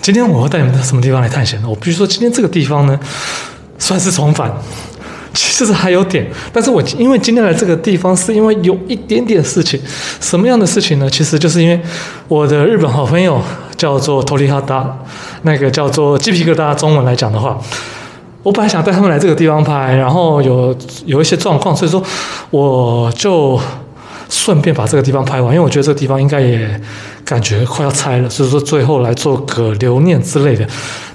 今天我會帶你們到什麼地方來探險呢？我必須說，今天這個地方呢，算是重返，其實還有點。但是我因為今天來這個地方，是因為有一點點事情。什麼樣的事情呢？其實就是因為我的日本好朋友叫做鳥肌，那個叫做雞皮疙瘩，中文來講的話，我本來想帶他們來這個地方拍，然後有一些狀況，所以說我就順便把這個地方拍完，因為我覺得這個地方應該也感覺快要拆了，所以說最後來做個留念之類的。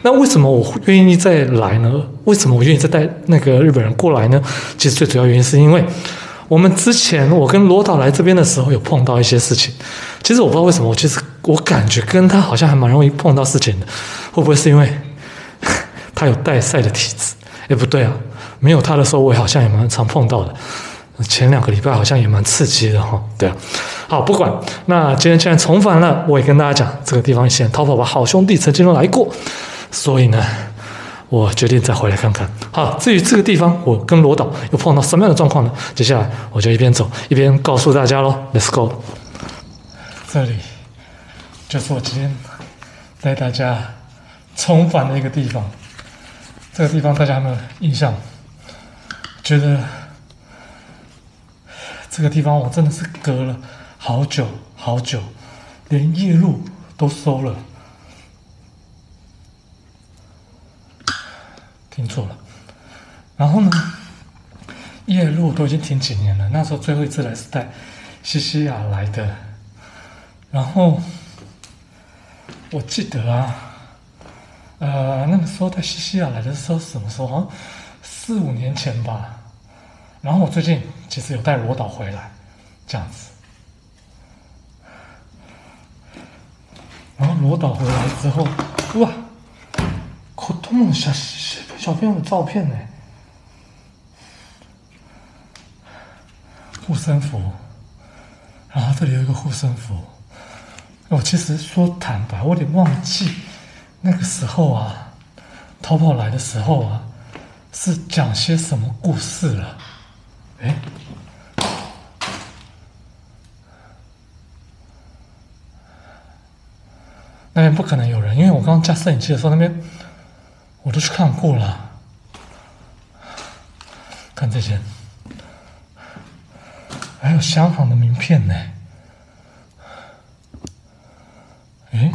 那為什麼我願意再來呢？為什麼我願意再帶那個日本人過來呢？其實最主要原因是因為我們之前我跟羅導來這邊的時候有碰到一些事情。其實我不知道為什麼，我感覺跟他好像還蠻容易碰到事情的，會不會是因為他有帶賽的體質？哎，不對啊，沒有他的時候，我好像也蠻常碰到的。前2個禮拜好像也蠻刺激的哈。對啊，好，不管。那今天既然重返了，我也跟大家講，這個地方以前逃跑吧好兄弟曾經都來過，所以呢，我決定再回來看看。好，至於這個地方，我跟羅導又碰到什麼樣的狀況呢？接下來我就一邊走一邊告訴大家嘍。Let's go。這裡就是我今天帶大家重返的一個地方。這個地方大家有沒有印象？覺得這個地方我真的是隔了好久好久，連夜路都收了。聽錯了。然後呢，夜路都已經停幾年了。那時候最後一次來是帶西西亞來的。然後我記得啊，那個時候帶西西亞來的時候什麼時候？好像4、5年前吧。然後我最近其實有帶羅導回來，這樣子。然後羅導回來之後，哇，子供の写真，小朋友的照片呢？護身符，然後這裡有一個護身符。我其實說坦白，我有點忘記那個時候啊，逃跑來的時候啊，是講些什麼故事了。哎，那邊不可能有人，因為我剛剛架攝影機的時候，那邊我都去看過了。看這些，還有香港的名片呢。哎，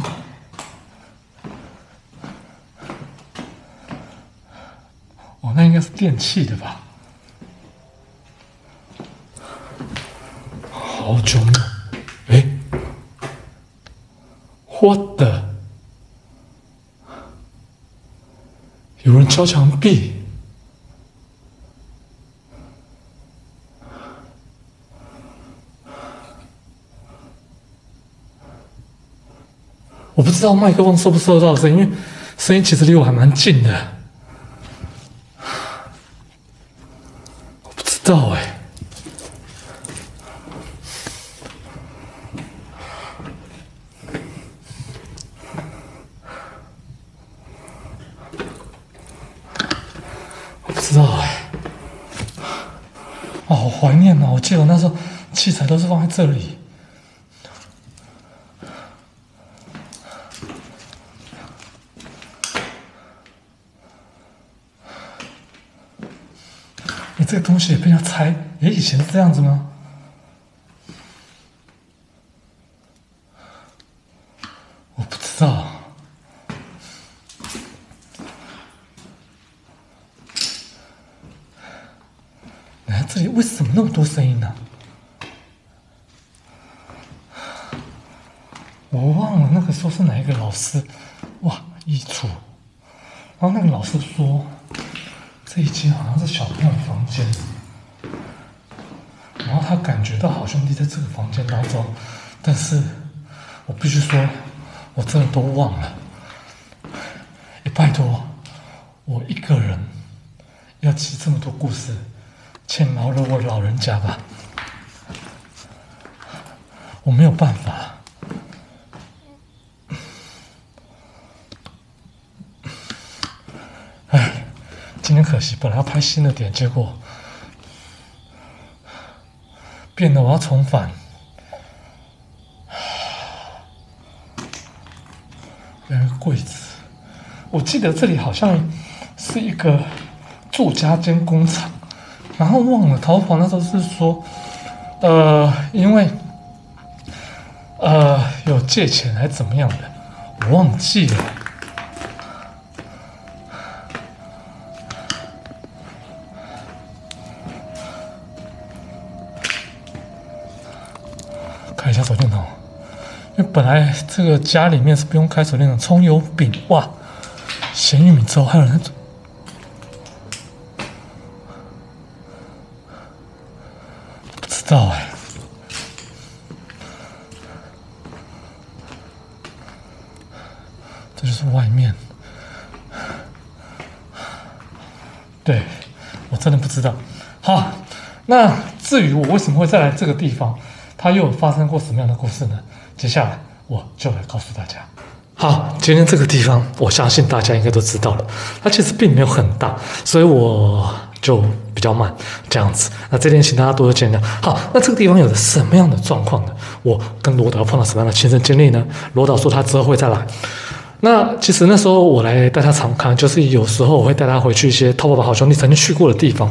哦，那應該是電器的吧？好久沒有，哎，what the？有人敲牆壁。我不知道麥克風收不收到聲音，因為聲音其實離我還蠻近的。我不知道哎。我不知道哎。哦，好懷念哦！我記得我那時候器材都是放在這裡。這個東西也被人家拆，以前是這樣子嗎？我不知道。你看這裡為什麼那麼多聲音呢？我忘了那個時候是哪一個老師，哇，衣櫥。然後那個老師說，這一間好像是小朋友的房間，然後他感覺到好兄弟在這個房間當中，但是我必須說，我真的都忘了。也拜托，我一個人要記這麼多故事，請饒了我老人家吧，我沒有辦法。今天可惜，本來要拍新的點，結果變得我要重返。有一個櫃子。我記得這裡好像是一個作家兼工廠，然後忘了逃跑那時候是說，因為有借錢還是怎麼樣的，我忘記了。看一下手電筒，因為本來這個家裡面是不用開手電筒，蔥油餅哇，鹹玉米粥，還有人在煮，不知道哎。這就是外面，對，我真的不知道。好，那至於我為什麼會再來這個地方？它又有發生過什麼樣的故事呢？接下來我就來告訴大家。好，今天這個地方，我相信大家應該都知道了，它其實並沒有很大，所以我就比較慢這樣子。那這點請大家多多見諒。好，那這個地方有着什麼樣的狀況呢？我跟羅導碰到什麼樣的親身經歷呢？羅導說他之後會再來。那其實那時候我來帶他常看，就是有時候我會帶他回去一些淘寶好兄弟曾經去過的地方。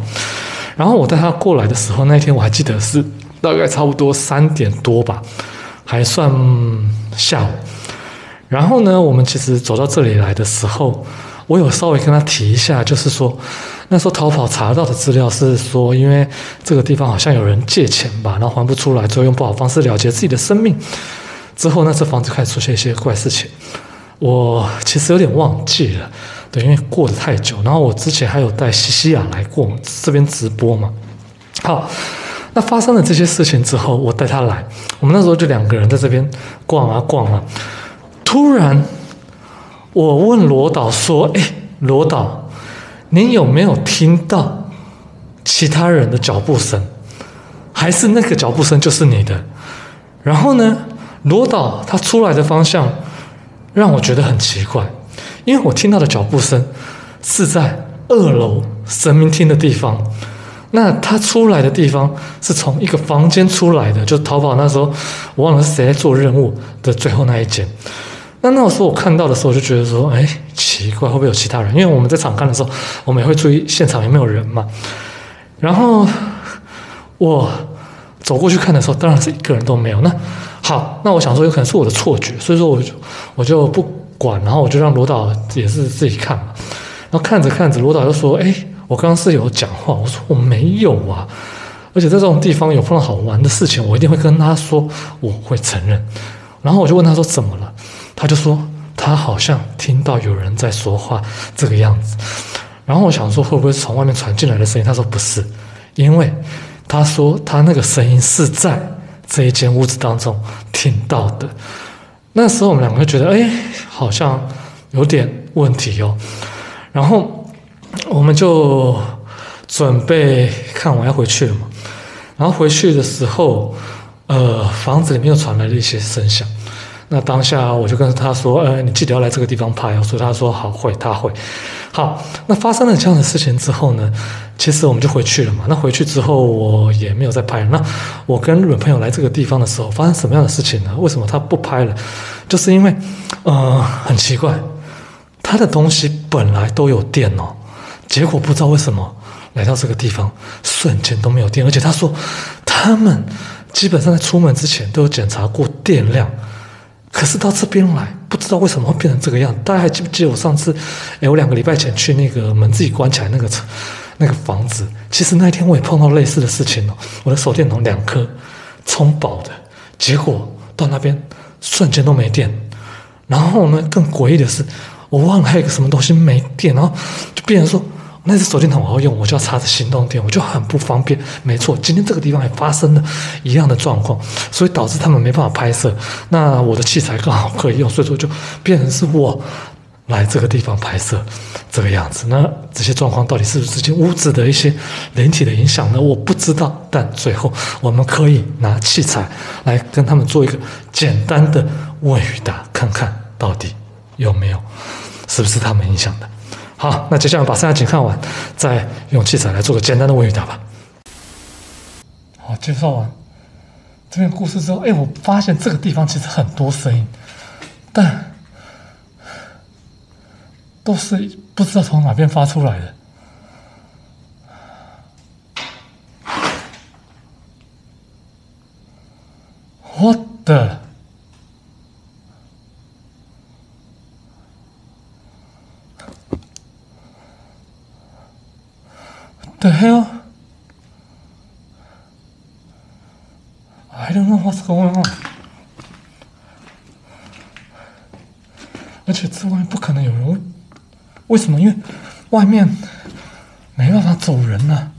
然後我帶他過來的時候，那一天我還記得是大概差不多3點多吧，還算下午。然後呢，我們其實走到這裡來的時候，我有稍微跟他提一下，就是說那時候淘寶查到的資料是說，因為這個地方好像有人借錢吧，然後還不出來，最後用不好方式了結自己的生命。之後呢，這房子開始出現一些怪事情。我其實有點忘記了，對，因為過得太久。然後我之前還有帶西西亞來過這邊直播嘛。好，那發生了這些事情之後，我帶他來，我們那時候就2個人在這邊逛啊逛啊。突然，我問羅導說：“哎，羅導，你有沒有聽到其他人的腳步聲？還是那個腳步聲就是你的？”然後呢，羅導他出來的方向讓我覺得很奇怪，因為我聽到的腳步聲是在2樓神明廳的地方，那他出來的地方是從一個房間出來的，就淘寶那時候我忘了是誰在做任務的最後那一間。那時候我看到的時候，我就覺得說，哎，奇怪，會不會有其他人？因為我們在場看的時候，我們也會注意現場有沒有人嘛。然後我走過去看的時候，當然是1個人都沒有。那好，那我想說有可能是我的錯覺，所以說我就不管，然後我就讓羅導也是自己看嘛。然後看着看着，羅導就說：“哎，我剛剛是有講話。”我說：“我沒有啊，而且在這種地方有碰到好玩的事情，我一定會跟他說，我會承認。”然後我就問他說：“怎麼了？”他就說：“他好像聽到有人在說話，這個樣子。”然後我想說會不會是從外面傳進來的聲音？他說不是，因為他說他那個聲音是在這一間屋子當中聽到的。那時候我們2個就覺得，哎，好像有點問題哦。然後我們就準備看完要回去了嘛。然後回去的時候，房子裡面又傳來了一些聲響。那當下我就跟他說，你記得要來這個地方拍哦。所以他說好，會，他會。好，那發生了這樣的事情之後呢，其實我們就回去了嘛。那回去之後我也沒有再拍了。那我跟日本朋友來這個地方的時候，發生什麼樣的事情呢？為什麼他不拍了？就是因為，很奇怪，他的東西本來都有電哦，結果不知道為什麼來到這個地方瞬間都沒有電，而且他說他們基本上在出門之前都有檢查過電量。可是到這邊來，不知道為什麼會變成這個樣。大家還記不記得我上次，我2個禮拜前去那個門自己關起來那個房子，其實那一天我也碰到類似的事情哦。我的手電筒2顆充飽的，結果到那邊瞬間都沒電。然後呢，更詭異的是，我忘了還有一個什麼東西沒電，然後就變成說，那只手電筒我要用，我就要插着行動電，我就很不方便。沒錯，今天這個地方還發生了一樣的狀況，所以導致他們沒辦法拍攝。那我的器材剛好可以用，所以說就變成是我來這個地方拍攝這個樣子。那這些狀況到底是不是這間屋子的一些靈體的影響呢？我不知道。但最後我們可以拿器材來跟他們做一個簡單的問與答，看看到底有沒有，是不是他們影響的。好，那接下來把剩下景看完，再用器材來做個簡單的問與答吧。好，介紹完這邊故事之後，我發現這個地方其實很多聲音，但都是不知道從哪邊發出來的。What the？ The hell? I don't know what's going on. 而且這外面不可能有人，為什麼？因為外面沒辦法走人啊。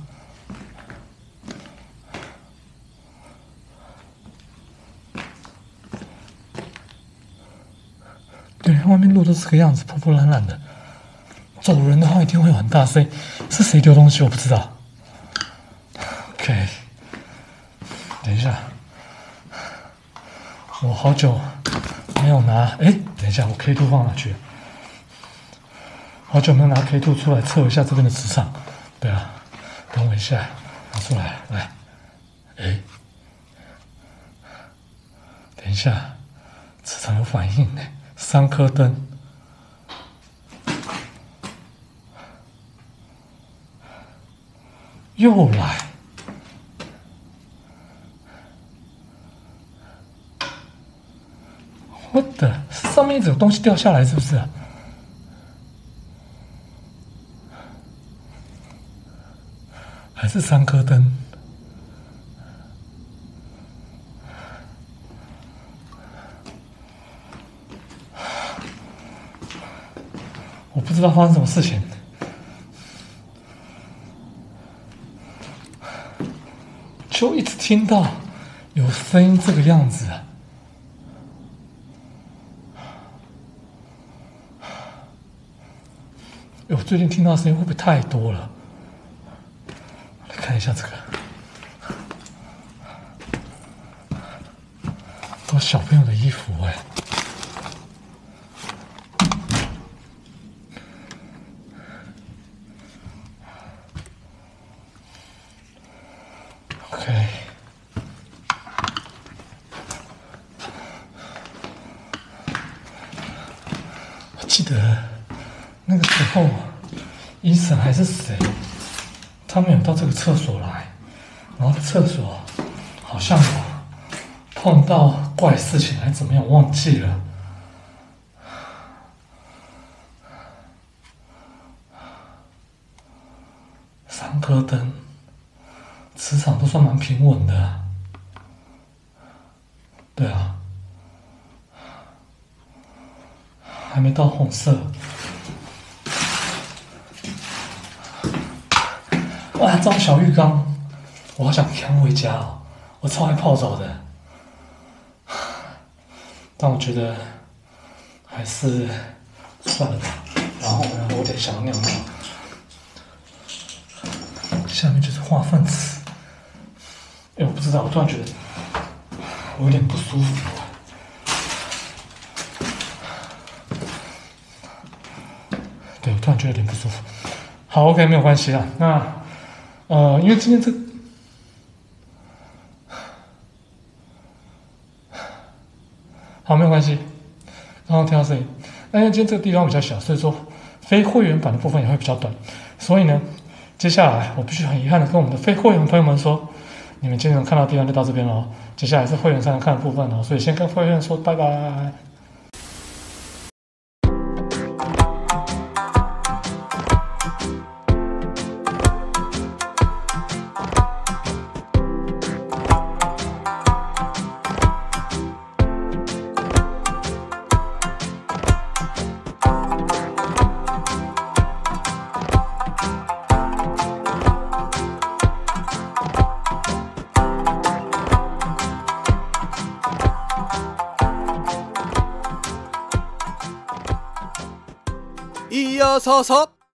對，外面路都是這個樣子，破破爛爛的。走人的話一定會有很大聲音，是誰丟東西我不知道。OK， 等一下，我好久沒有拿，哎，等一下，我 K2 放哪去？好久沒有拿 K2 出來測一下這邊的磁場。對啊，等我一下，拿出來，來，哎，等一下，磁場有反應呢，3顆燈。又來，我的上面一直有東西掉下來，是不是啊？還是3顆燈？我不知道發生什麼事情。就一直聽到有聲音這個樣子啊！我最近聽到聲音會不會太多了？來看一下這個，都是小朋友的衣服哎。OK， 我記得那個時候，醫生還是誰，他們有到這個廁所來，然後廁所好像有碰到怪事情還是怎麼樣，忘記了。3顆燈。磁場都算蠻平穩的啊，對啊，還沒到紅色。哇，這種小浴缸，我好想扛回家哦，我超愛泡澡的。但我覺得還是算了吧。然後呢，我有點想尿尿。下面就是化糞池。哎，我不知道，我突然覺得我有點不舒服。对，我突然覺得有點不舒服。好 ，OK， 沒有關係啦。那因為今天這好沒有關係。剛剛聽到聲音，那因為今天這個地方比較小，所以說非會員版的部分也會比較短。所以呢，接下來我必須很遺憾的跟我們的非會員朋友們說。你們今天能看到的地方就到這邊了，接下來是會員才能看的部分了，所以先跟會員說拜拜。咿呀擦擦。